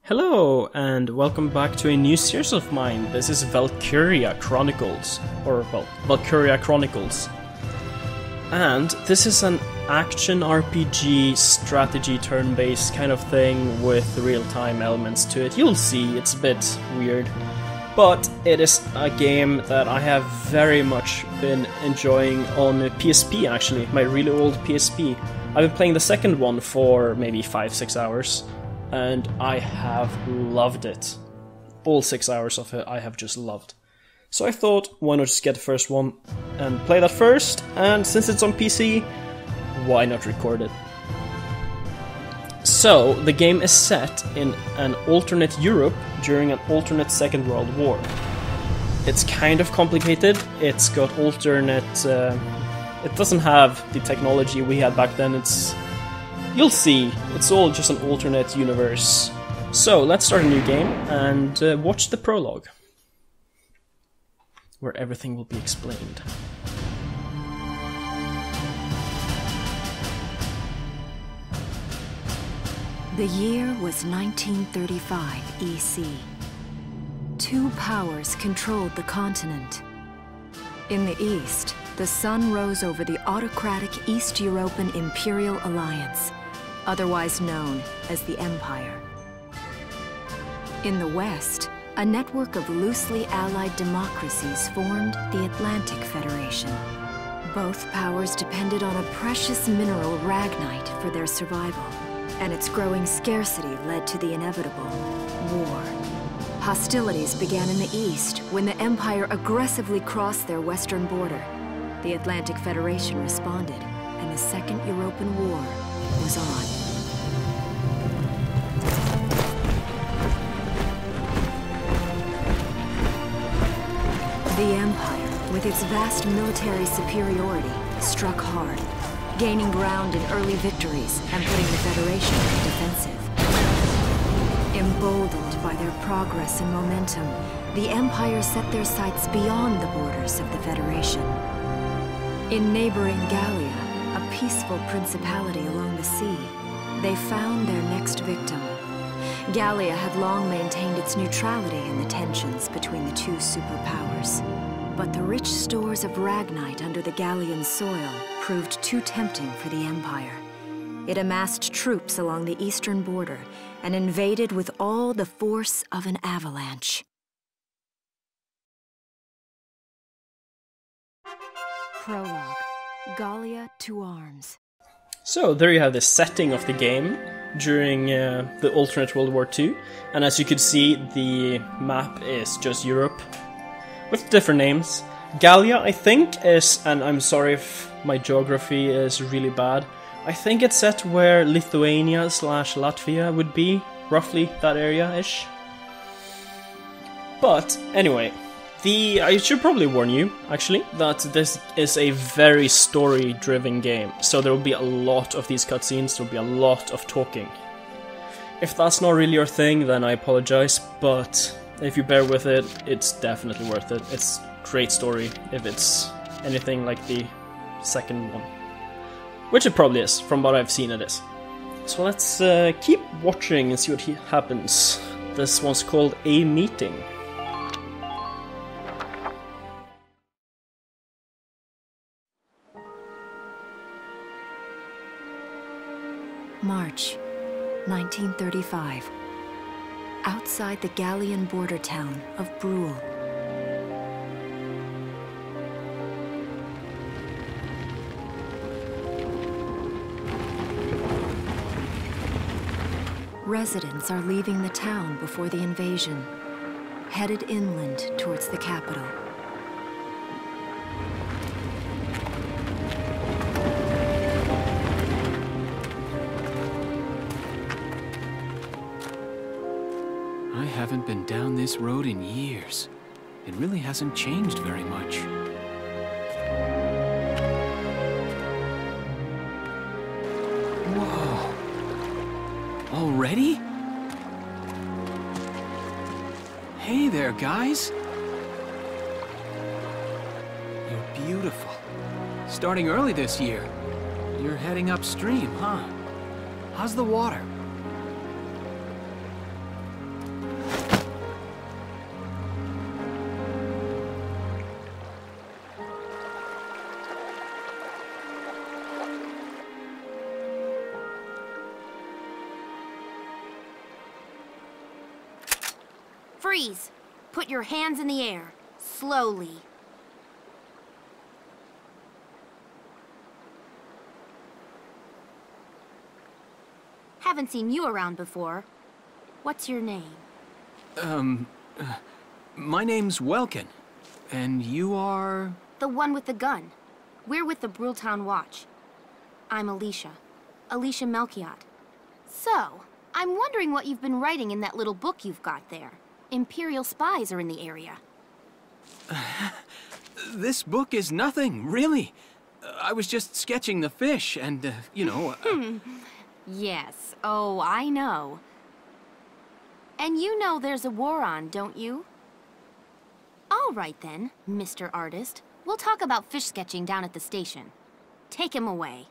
Hello, and welcome back to a new series of mine. This is Valkyria Chronicles, Valkyria Chronicles. And this is an action RPG strategy turn-based kind of thing with real-time elements to it. You'll see, it's a bit weird. But it is a game that I have very much been enjoying on PSP actually, my really old PSP. I've been playing the second one for maybe 5-6 hours. And I have loved it. All 6 hours of it I have just loved. So I thought, why not just get the first one and play that first? And since it's on PC, why not record it? So, the game is set in an alternate Europe during an alternate Second World War. It's kind of complicated. It's got alternate... it doesn't have the technology we had back then. You'll see, it's all just an alternate universe. So, let's start a new game and watch the prologue, where everything will be explained. The year was 1935 EC. Two powers controlled the continent. In the east, the sun rose over the autocratic East European Imperial Alliance, otherwise known as the Empire. In the west, a network of loosely allied democracies formed the Atlantic Federation. Both powers depended on a precious mineral ragnite for their survival, and its growing scarcity led to the inevitable war. Hostilities began in the east when the Empire aggressively crossed their western border. The Atlantic Federation responded, and the Second European War was on. The Empire, with its vast military superiority, struck hard, gaining ground in early victories and putting the Federation on the defensive. Emboldened by their progress and momentum, the Empire set their sights beyond the borders of the Federation. In neighboring Gallia, a peaceful principality along the sea, they found their next victim. Gallia had long maintained its neutrality in the tensions between the two superpowers. But the rich stores of ragnite under the Gallian soil proved too tempting for the Empire. It amassed troops along the eastern border and invaded with all the force of an avalanche. Prologue. Gallia to arms. So, there you have the setting of the game during the alternate World War II. And as you could see, the map is just Europe, with different names. Gallia, I think, is, and I'm sorry if my geography is really bad, I think it's set where Lithuania/Latvia would be, roughly that area-ish. But, anyway, I should probably warn you, actually, that this is a very story-driven game, so there will be a lot of these cutscenes, there will be a lot of talking. If that's not really your thing, then I apologize, but if you bear with it, it's definitely worth it. It's a great story, if it's anything like the second one. Which it probably is, from what I've seen it is. So let's keep watching and see what happens. This one's called A Meeting. March, 1935. Outside the Gallian border town of Bruhl. Residents are leaving the town before the invasion, headed inland towards the capital. I haven't been down this road in years. It really hasn't changed very much. Whoa! Already? Hey there, guys! You're beautiful. Starting early this year. You're heading upstream, huh? How's the water? Freeze! Put your hands in the air. Slowly. Haven't seen you around before. What's your name? My name's Welkin. And you are? The one with the gun. We're with the Bruhl Town Watch. I'm Alicia. Alicia Melchiot. So, I'm wondering what you've been writing in that little book you've got there. Imperial spies are in the area. This book is nothing, really. I was just sketching the fish and, you know... Yes. Oh, I know. And you know there's a war on, don't you? All right then, Mr. Artist. We'll talk about fish sketching down at the station. Take him away.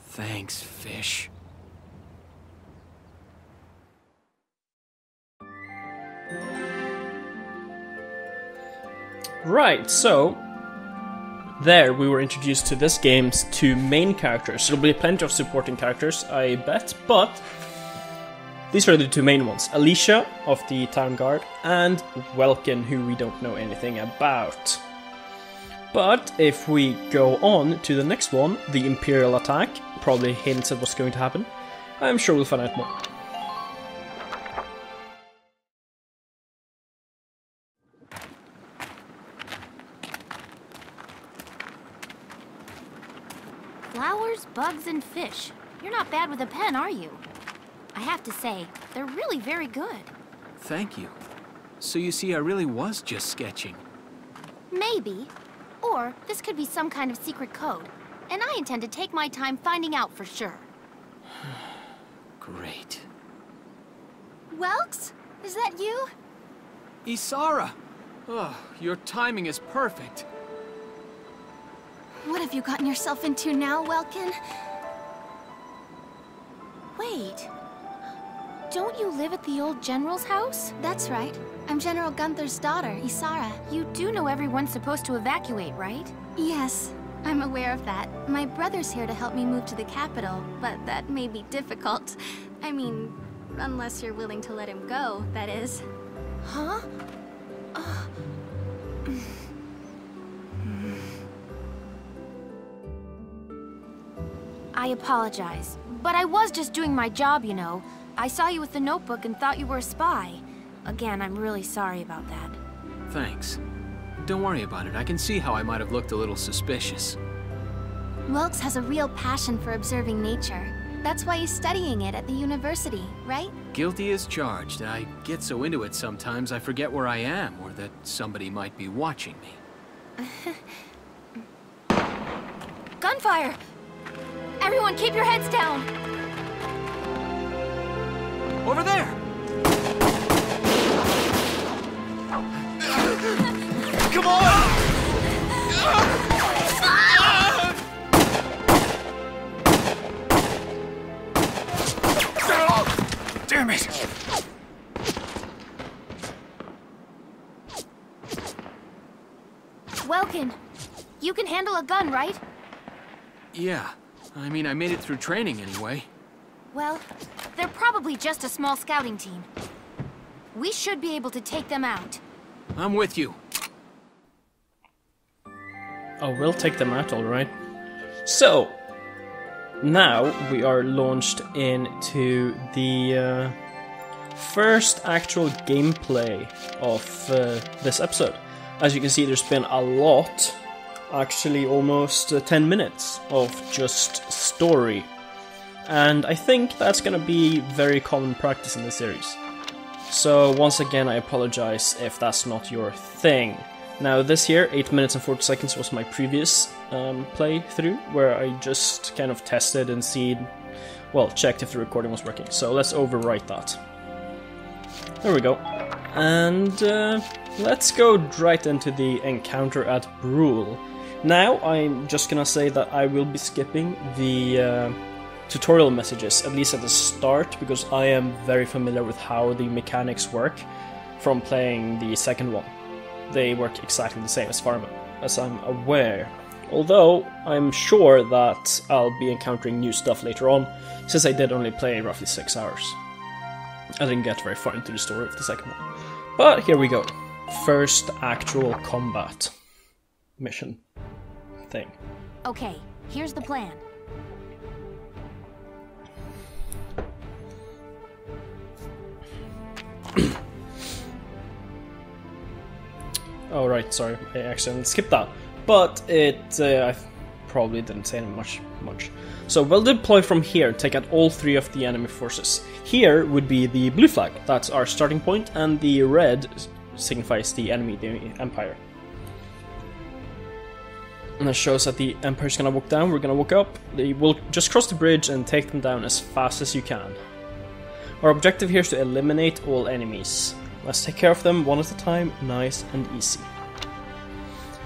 Thanks, fish. Right, so there we were introduced to this game's two main characters. There'll be plenty of supporting characters, I bet, but these are the two main ones. Alicia of the Town Guard and Welkin, who we don't know anything about. But if we go on to the next one, the Imperial attack, probably hints at what's going to happen, I'm sure we'll find out more. Flowers, bugs, and fish. You're not bad with a pen, are you? I have to say, they're really very good. Thank you. So you see, I really was just sketching. Maybe. Or this could be some kind of secret code. And I intend to take my time finding out for sure. Great. Welks? Is that you? Isara! Oh, your timing is perfect. What have you gotten yourself into now, Welkin? Wait. Don't you live at the old General's house? That's right. I'm General Gunther's daughter, Isara. You do know everyone's supposed to evacuate, right? Yes, I'm aware of that. My brother's here to help me move to the capital, but that may be difficult. I mean, unless you're willing to let him go, that is. Huh? I apologize, but I was just doing my job, you know. I saw you with the notebook and thought you were a spy. Again, I'm really sorry about that. Thanks. Don't worry about it. I can see how I might have looked a little suspicious. Welks has a real passion for observing nature. That's why he's studying it at the university, right? Guilty as charged. I get so into it sometimes I forget where I am or that somebody might be watching me. Gunfire! Everyone keep your heads down! Over there! Come on! Damn it! Welkin, you can handle a gun, right? Yeah. I mean, I made it through training anyway. Well, they're probably just a small scouting team. We should be able to take them out. I'm with you. Oh, we'll take them out, alright. So, now we are launched into the first actual gameplay of this episode. As you can see, there's been a lot, actually almost 10 minutes of just story. And I think that's gonna be very common practice in the series. So once again, I apologize if that's not your thing. Now this here, 8 minutes and 40 seconds, was my previous playthrough, where I just kind of tested and checked if the recording was working. So let's overwrite that. There we go. And let's go right into the encounter at Bruhl. Now I'm just gonna say that I will be skipping the tutorial messages, at least at the start, because I am very familiar with how the mechanics work from playing the second one. They work exactly the same as far as I'm aware. Although, I'm sure that I'll be encountering new stuff later on, since I did only play roughly 6 hours. I didn't get very far into the story of the second one. But here we go. First actual combat mission thing. Okay, here's the plan. Oh right, sorry, I accidentally skipped that. But I probably didn't say much. So we'll deploy from here, take out all 3 of the enemy forces. Here would be the blue flag, that's our starting point, and the red signifies the enemy, the Empire. And that shows that the Empire's gonna walk down, we're gonna walk up. They will just cross the bridge and take them down as fast as you can. Our objective here is to eliminate all enemies. Let's take care of them one at a time, nice and easy.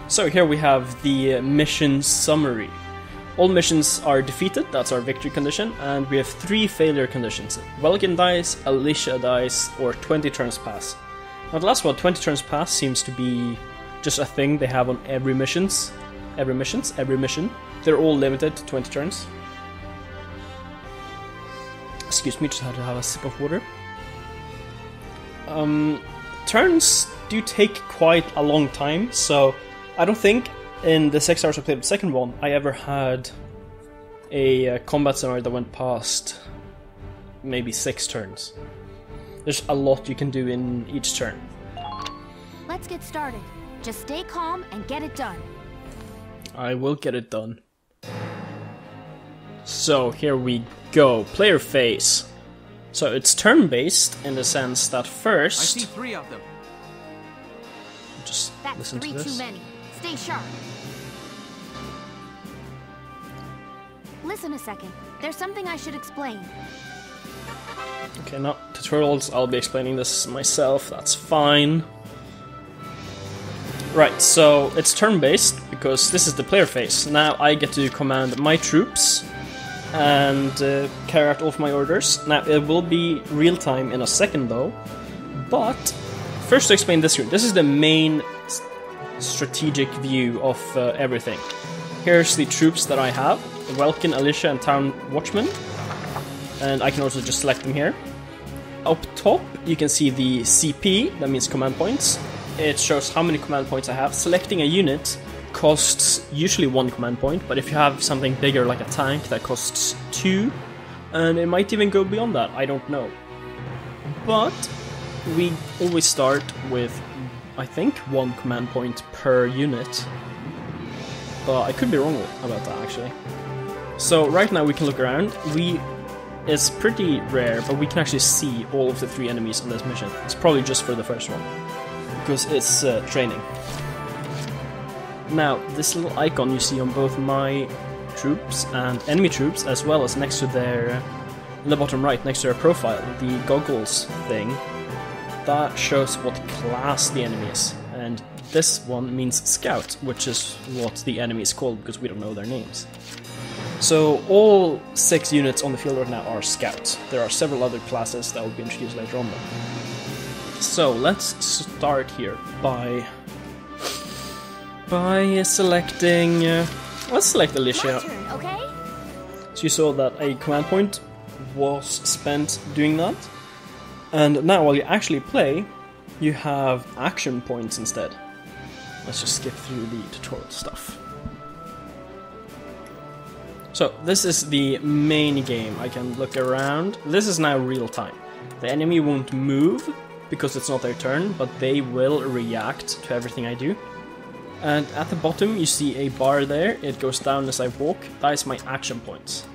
So here we have the mission summary. All missions are defeated, that's our victory condition, and we have 3 failure conditions. Welkin dies, Alicia dies, or 20 turns pass. Now the last one, 20 turns pass, seems to be just a thing they have on every mission. They're all limited to 20 turns. Excuse me, just had to have a sip of water. Turns do take quite a long time, so I don't think in the 6 hours I played the second one I ever had a combat scenario that went past maybe 6 turns. There's a lot you can do in each turn. Let's get started. Just stay calm and get it done. I will get it done. So here we go, player phase. So it's turn-based in the sense that first... I see 3 of them. Just That's listen 3 to this. too many. Stay sharp. Listen a second. There's something I should explain. Okay, not tutorials, I'll be explaining this myself, that's fine. Right, so it's turn-based, because this is the player phase. Now I get to command my troops and carry out all of my orders. Now it will be real-time in a second though, but first to explain this screen. This is the main strategic view of everything. Here's the troops that I have, Welkin, Alicia and Town Watchman, and I can also just select them here. Up top you can see the CP, that means command points. It shows how many command points I have. Selecting a unit costs usually 1 command point, but if you have something bigger like a tank, that costs 2, and it might even go beyond that, I don't know. But we always start with, I think, 1 command point per unit, but I could be wrong about that actually. So right now we can look around. It's pretty rare, but we can actually see all of the 3 enemies on this mission. It's probably just for the first one, because it's training. Now, this little icon you see on both my troops and enemy troops, as well as next to their, in the bottom right, next to their profile, the goggles thing, that shows what class the enemy is. And this one means Scout, which is what the enemy is called, because we don't know their names. So all 6 units on the field right now are Scouts. There are several other classes that will be introduced later on though. So let's start here by selecting... let's select Alicia. My turn, okay? So you saw that a command point was spent doing that. And now while you actually play, you have action points instead. Let's just skip through the tutorial stuff. So this is the main game. I can look around. This is now real time. The enemy won't move because it's not their turn, but they will react to everything I do. And at the bottom you see a bar there, it goes down as I walk. That is my action points.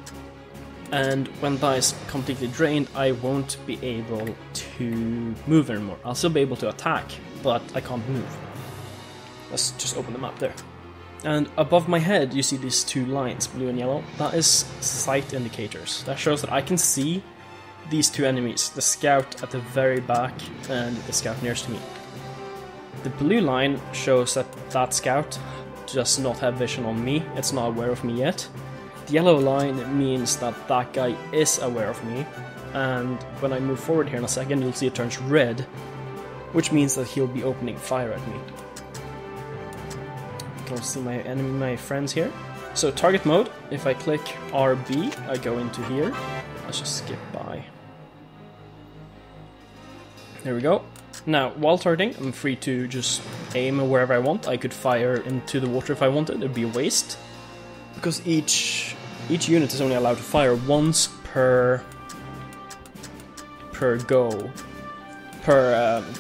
And when that is completely drained, I won't be able to move anymore. I'll still be able to attack, but I can't move. Let's just open the map there. And above my head you see these 2 lines, blue and yellow. That is sight indicators. That shows that I can see these 2 enemies, the scout at the very back and the scout nearest to me. The blue line shows that that scout does not have vision on me, it's not aware of me yet. The yellow line means that that guy is aware of me, and when I move forward here in a second you'll see it turns red, which means that he'll be opening fire at me. can see my friends here. So target mode, if I click RB, I go into here. Let's just skip by. There we go. Now, while targeting, I'm free to just aim wherever I want. I could fire into the water if I wanted, it'd be a waste. Because each unit is only allowed to fire once per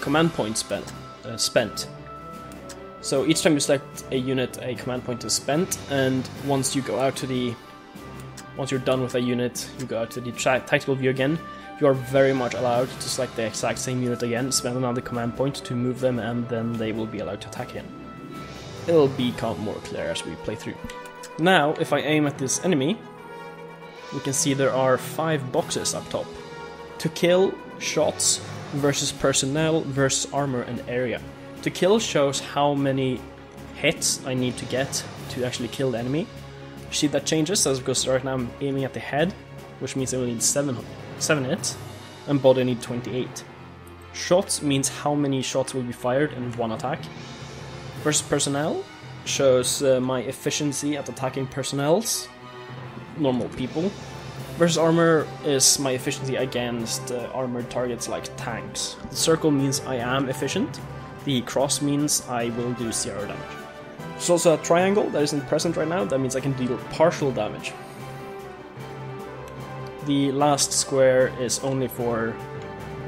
command point spent. So each time you select a unit, a command point is spent, and once you're done with a unit, you go out to the tactical view again. You are very much allowed to select the exact same unit again, spend another command point to move them, and then they will be allowed to attack again. It'll become more clear as we play through. Now, if I aim at this enemy, we can see there are 5 boxes up top. To kill, shots, versus personnel, versus armor, and area. To kill shows how many hits I need to get to actually kill the enemy. See, that changes, that's because right now I'm aiming at the head, which means I will need 7 hits, and body I need 28. Shots means how many shots will be fired in one attack. Versus personnel shows my efficiency at attacking personnels, normal people. Versus armor is my efficiency against armored targets like tanks. The circle means I am efficient. The cross means I will do 0 damage. There's also a triangle that isn't present right now, that means I can deal partial damage. The last square is only for,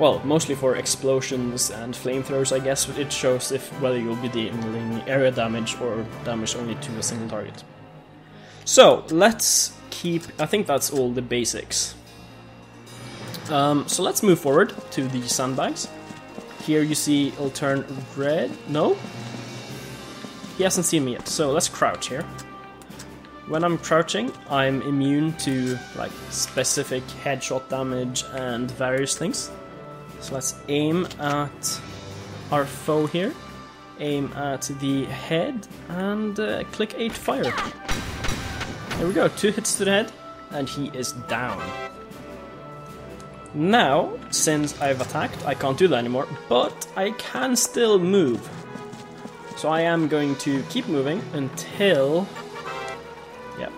well, mostly for explosions and flamethrowers, I guess. It shows whether you'll be dealing area damage or damage only to a single target. So, let's keep, I think that's all the basics. So let's move forward to the sandbags. Here you see it'll turn red. No? He hasn't seen me yet, so let's crouch here. When I'm crouching, I'm immune to like specific headshot damage and various things. So let's aim at our foe here. Aim at the head and click 8 fire. There we go, 2 hits to the head and he is down. Now, since I've attacked, I can't do that anymore, but I can still move. So I am going to keep moving until... yeah.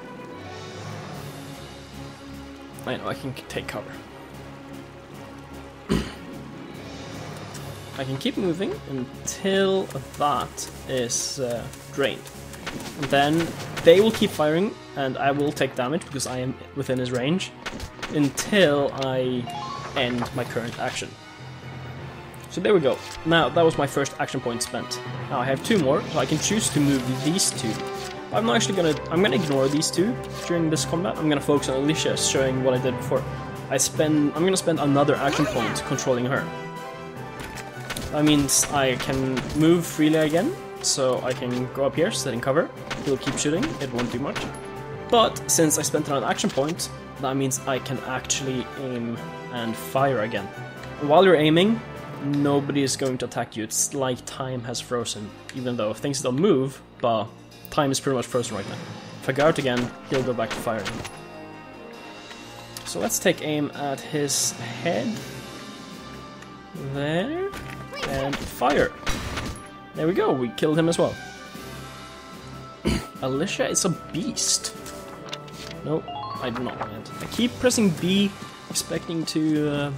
I know, I can take cover. I can keep moving until that is drained. And then they will keep firing, and I will take damage because I am within his range, until I end my current action. So there we go. Now, that was my first action point spent. Now I have 2 more, so I can choose to move these 2. I'm not actually I'm gonna ignore these 2 during this combat. I'm gonna focus on Alicia, showing what I did before. I'm gonna spend another action point controlling her. That means I can move freely again, so I can go up here, sit in cover. He'll keep shooting, it won't do much. But since I spent another action point, that means I can actually aim and fire again. While you're aiming, nobody is going to attack you. It's like time has frozen, even though things still move, but time is pretty much frozen right now. If I go out again, he'll go back to firing. So let's take aim at his head. There. And fire. There we go, we killed him as well. Alicia is a beast. No, I do not want. I keep pressing B, expecting to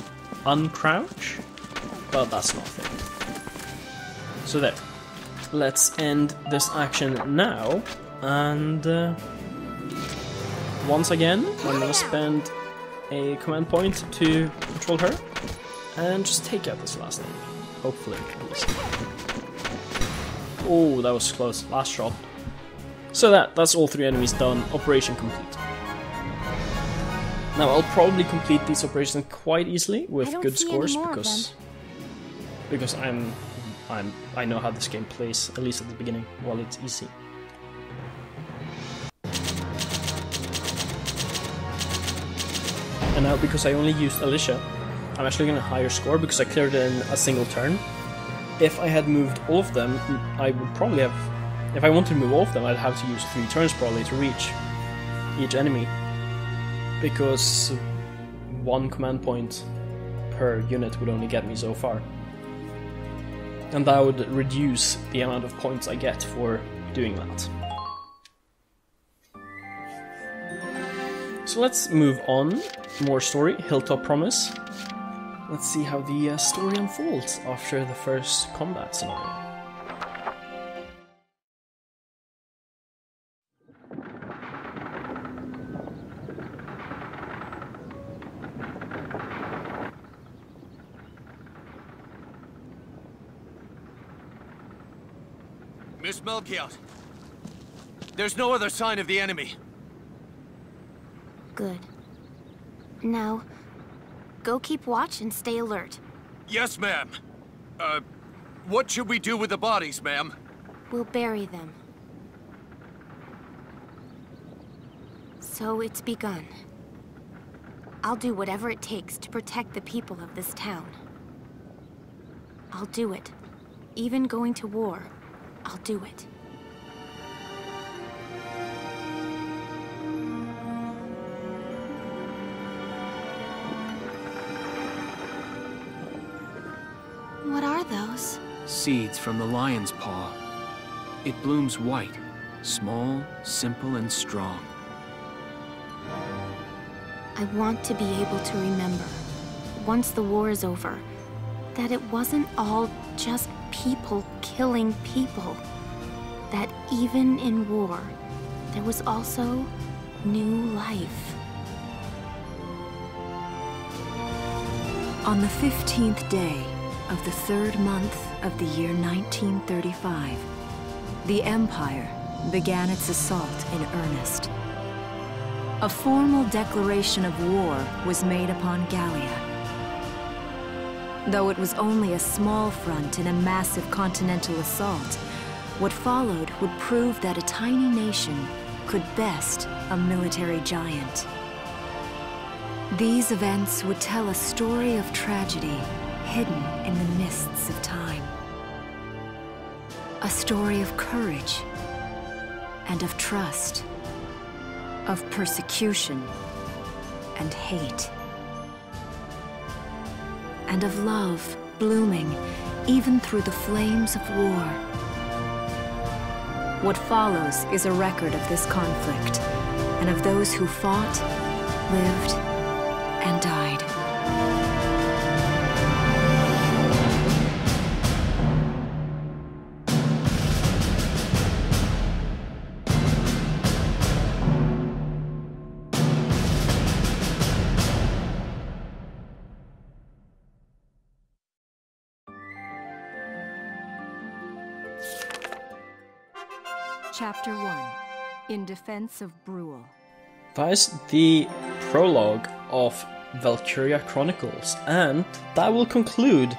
uncrouch, but that's not fair. So there. Let's end this action now, and once again, I'm gonna spend a command point to control her, and just take out this last enemy. Hopefully, at least. Oh, that was close. Last shot. So that's all 3 enemies done. Operation complete. Now I'll probably complete these operations quite easily with good scores because I know how this game plays, at least at the beginning, while it's easy. And now because I only used Alicia, I'm actually going to higher score because I cleared it in a single turn. If I had moved all of them, I would probably have... If I wanted to move all of them, I'd have to use 3 turns probably to reach each enemy. Because 1 command point per unit would only get me so far. And that would reduce the amount of points I get for doing that. So let's move on. More story, Hilltop Promise. Let's see how the story unfolds after the first combat scenario. Miss Melchiot, there's no other sign of the enemy. Good. Now, go keep watch and stay alert. Yes, ma'am. What should we do with the bodies, ma'am? We'll bury them. So it's begun. I'll do whatever it takes to protect the people of this town. I'll do it. Even going to war, I'll do it. What are those? Seeds from the lion's paw. It blooms white, small, simple, and strong. I want to be able to remember, once the war is over, that it wasn't all just people killing people. That even in war, there was also new life. On the 15th day of the 3rd month of the year 1935, the Empire began its assault in earnest. A formal declaration of war was made upon Gallia. Though it was only a small front in a massive continental assault, what followed would prove that a tiny nation could best a military giant. These events would tell a story of tragedy hidden in the mists of time. A story of courage and of trust, of persecution and hate, and of love blooming even through the flames of war. What follows is a record of this conflict and of those who fought, lived, and died. Chapter 1. In Defense of Bruhl. That is the prologue of Valkyria Chronicles, and that will conclude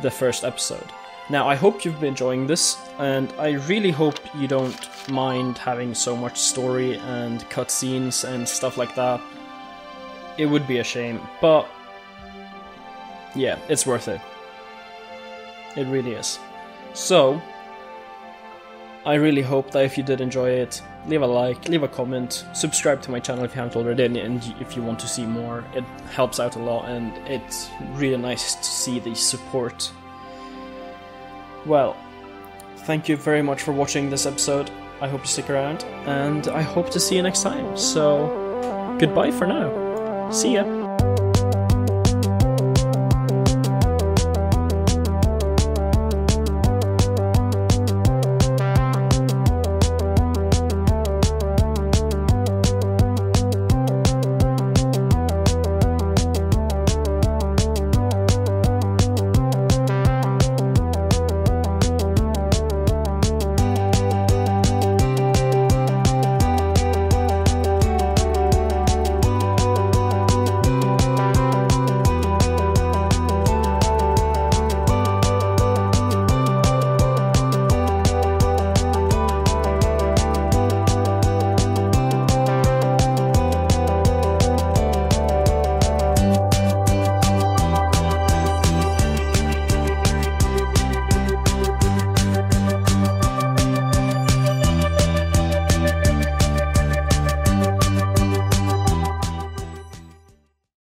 the first episode. Now, I hope you've been enjoying this, and I really hope you don't mind having so much story and cutscenes and stuff like that. It would be a shame, but yeah, it's worth it. It really is. So, I really hope that if you did enjoy it, leave a like, leave a comment, subscribe to my channel if you haven't already, and if you want to see more. It helps out a lot, and it's really nice to see the support. Well, thank you very much for watching this episode. I hope you stick around, and I hope to see you next time. So, goodbye for now. See ya!